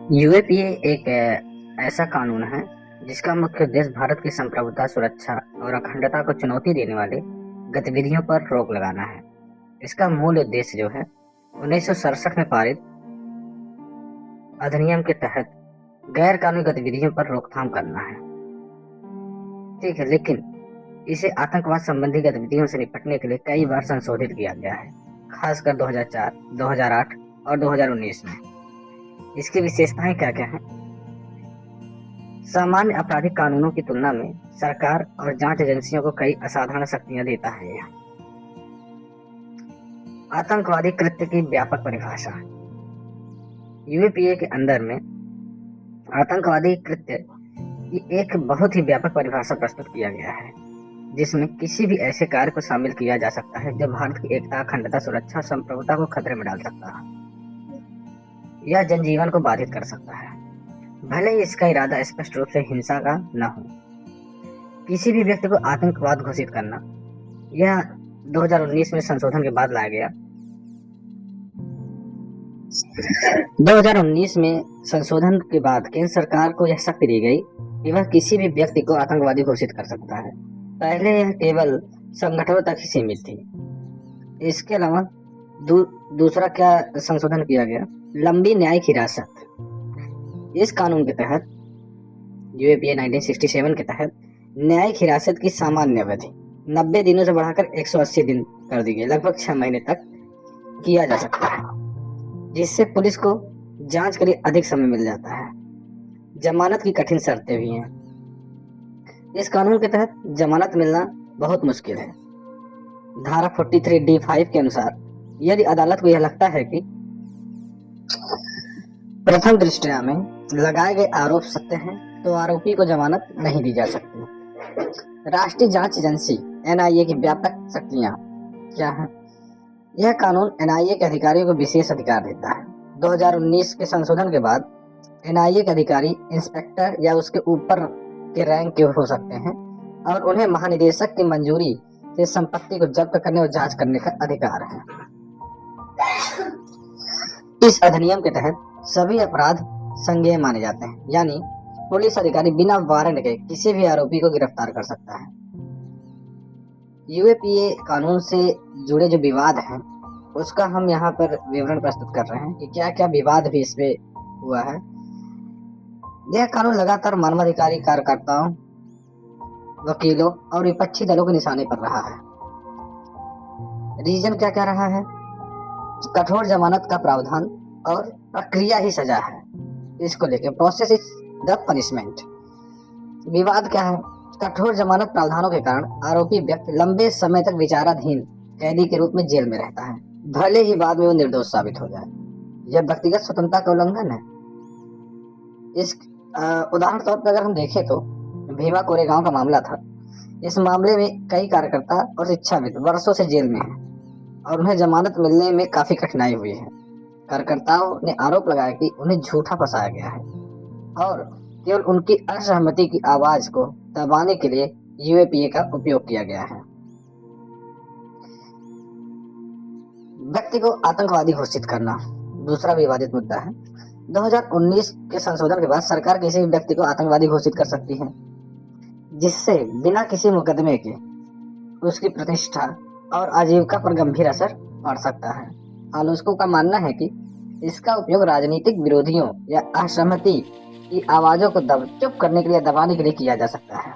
UAPA एक ऐसा कानून है जिसका मुख्य उद्देश्य भारत की संप्रभुता, सुरक्षा और अखंडता को चुनौती देने वाले गतिविधियों पर रोक लगाना है। इसका मूल उद्देश्य जो है 1967 में पारित अधिनियम के तहत गैर कानूनी गतिविधियों पर रोकथाम करना है। ठीक है, लेकिन इसे आतंकवाद संबंधी गतिविधियों से निपटने के लिए कई बार संशोधित किया गया है, खासकर 2004, 2008 और 2019 में। इसकी विशेषताएं क्या क्या हैं? सामान्य आपराधिक कानूनों की तुलना में सरकार और जांच एजेंसियों को कई असाधारण शक्तियां देता है यह। आतंकवादी कृत्य की व्यापक परिभाषा। यूएपीए के अंदर में आतंकवादी कृत्य की एक बहुत ही व्यापक परिभाषा प्रस्तुत किया गया है, जिसमें किसी भी ऐसे कार्य को शामिल किया जा सकता है जो भारत की एकता, अखंडता, सुरक्षा और संप्रभुता को खतरे में डाल सकता है या जनजीवन को बाधित कर सकता है, भले ही इसका इरादा स्पष्ट रूप से हिंसा का न हो। किसी भी व्यक्ति को आतंकवाद घोषित करना यह 2019 में संशोधन के बाद लाया गया। 2019 में संशोधन के बाद केंद्र सरकार को यह शक्ति दी गई कि वह किसी भी व्यक्ति को आतंकवादी घोषित कर सकता है। पहले यह केवल संगठनों तक ही सीमित थी। इसके अलावा दूसरा क्या संशोधन किया गया? लंबी न्यायिक हिरासत। इस कानून के तहत यूएपीए 1967 के तहत न्यायिक हिरासत की सामान्य अवधि 90 दिनों से बढ़ाकर 180 दिन कर दी गई, लगभग 6 महीने तक किया जा सकता है, जिससे पुलिस को जांच के लिए अधिक समय मिल जाता है। जमानत की कठिन शर्तें भी हैं। इस कानून के तहत जमानत मिलना बहुत मुश्किल है। धारा 43D5 के अनुसार यदि अदालत को यह लगता है कि प्रथम दृष्टया में लगाए गए आरोप सत्य हैं, तो आरोपी को जमानत नहीं दी जा सकती। राष्ट्रीय जांच एजेंसी एनआईए की व्यापक शक्तियां क्या हैं? यह कानून एनआईए के अधिकारियों को विशेष अधिकार देता है। 2019 के संशोधन के बाद एनआईए के अधिकारी इंस्पेक्टर या उसके ऊपर के रैंक के हो सकते हैं और उन्हें महानिदेशक की मंजूरी से संपत्ति को जब्त करने और जांच करने का अधिकार है। इस अधिनियम के तहत सभी अपराध संज्ञेय माने जाते हैं, यानी पुलिस अधिकारी बिना वारंट के किसी भी आरोपी को गिरफ्तार कर सकता है। यूएपीए कानून से जुड़े जो विवाद हैं उसका हम यहाँ पर विवरण प्रस्तुत कर रहे हैं कि क्या क्या विवाद भी इसमें हुआ है। यह कानून लगातार मानवाधिकारी कार्यकर्ताओं, वकीलों और विपक्षी दलों के निशाने पर रहा है। रीजन क्या क्या रहा है? कठोर जमानत का प्रावधान और प्रक्रिया ही सजा है। इसको लेकर प्रोसेस इज द पनिशमेंट। विवाद क्या है? कठोर जमानत प्रावधानों के कारण आरोपी व्यक्ति लंबे समय तक विचाराधीन कैदी के रूप में जेल में रहता है, भले ही बाद में वो निर्दोष साबित हो जाए। यह व्यक्तिगत स्वतंत्रता का उल्लंघन है। इस उदाहरण तौर पर अगर हम देखें तो भीमा कोरेगांव का मामला था। इस मामले में कई कार्यकर्ता और शिक्षाविद वर्षों से जेल में हैं और उन्हें जमानत मिलने में काफी कठिनाई हुई है। कार्यकर्ताओं ने आरोप लगाया कि उन्हें झूठा फंसाया गया है और केवल उनकी असहमति की आवाज को दबाने के लिए यूएपीए का उपयोग किया गया है। व्यक्ति को आतंकवादी घोषित करना दूसरा विवादित मुद्दा है। 2019 के संशोधन के बाद सरकार किसी भी व्यक्ति को आतंकवादी घोषित कर सकती है, जिससे बिना किसी मुकदमे के उसकी प्रतिष्ठा और आजीविका पर गंभीर असर पड़ सकता है। आलोचकों का मानना है कि इसका उपयोग राजनीतिक विरोधियों या असहमति की आवाजों को चुप करने के लिए, दबाने के लिए किया जा सकता है।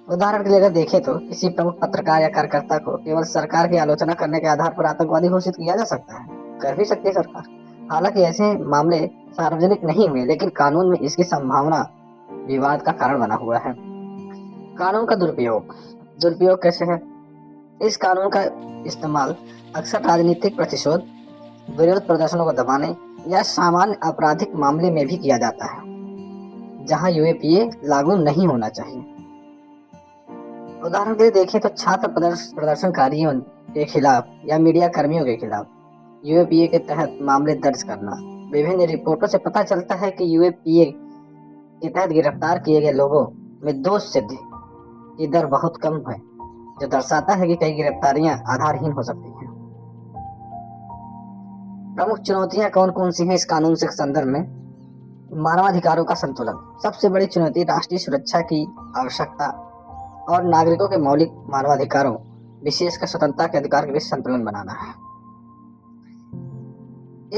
उदाहरण के लिए अगर देखें तो किसी प्रमुख पत्रकार या कार्यकर्ता को केवल सरकार की आलोचना करने के आधार पर आतंकवादी घोषित किया जा सकता है। कर भी सकती है सरकार। हालांकि ऐसे मामले सार्वजनिक नहीं हुए, लेकिन कानून में इसकी संभावना विवाद का कारण बना हुआ है। कानून का दुरुपयोग कैसे है? इस कानून का इस्तेमाल अक्सर राजनीतिक प्रतिशोध, विरोध प्रदर्शनों को दबाने या सामान्य आपराधिक मामले में भी किया जाता है, जहां यूएपीए लागू नहीं होना चाहिए। उदाहरण के लिए देखें तो छात्र प्रदर्शनकारियों के खिलाफ या मीडिया कर्मियों के खिलाफ यूएपीए के तहत मामले दर्ज करना। विभिन्न रिपोर्टों से पता चलता है कि यूएपीए के तहत गिरफ्तार किए गए लोगों में दोष सिद्धि की दर बहुत कम है, जो दर्शाता है कि कई गिरफ्तारियां आधारहीन हो सकती हैं। प्रमुख चुनौतियां कौन कौन सी हैं इस कानून के संदर्भ में? मानवाधिकारों का संतुलन। सबसे बड़ी चुनौती राष्ट्रीय सुरक्षा की आवश्यकता और नागरिकों के मौलिक मानवाधिकारों, विशेषकर स्वतंत्रता के अधिकार के बीच संतुलन बनाना है।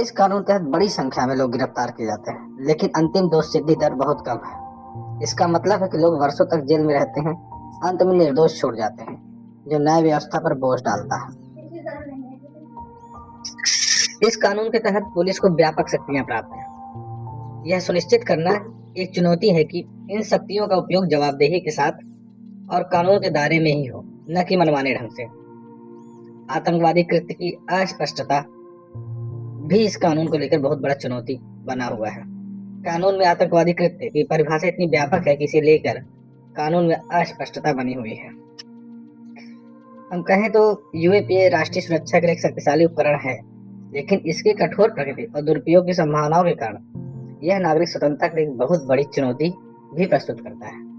इस कानून के तहत बड़ी संख्या में लोग गिरफ्तार किए जाते हैं, लेकिन अंतिम दोष सिद्धि दर बहुत कम है। इसका मतलब है कि लोग वर्षों तक जेल में रहते हैं, अंत में निर्दोष छोड़ जाते हैं, जो न्याय व्यवस्था पर बोझ डालता है। इस कानून के तहत पुलिस को व्यापक शक्तियां प्राप्त हैं। यह सुनिश्चित करना एक चुनौती है कि इन शक्तियों का उपयोग जवाबदेही के साथ और कानून के दायरे में ही हो, न कि मनमाने ढंग से। आतंकवादी कृत्य की अस्पष्टता भी इस कानून को लेकर बहुत बड़ा चुनौती बना हुआ है। कानून में आतंकवादी कृत्य की परिभाषा इतनी व्यापक है कि इसे लेकर कानून में अस्पष्टता बनी हुई है। हम कहें तो यूएपीए राष्ट्रीय सुरक्षा के लिए एक शक्तिशाली उपकरण है, लेकिन इसकी कठोर प्रकृति और दुरुपयोग की संभावनाओं के कारण यह नागरिक स्वतंत्रता के लिए एक बहुत बड़ी चुनौती भी प्रस्तुत करता है।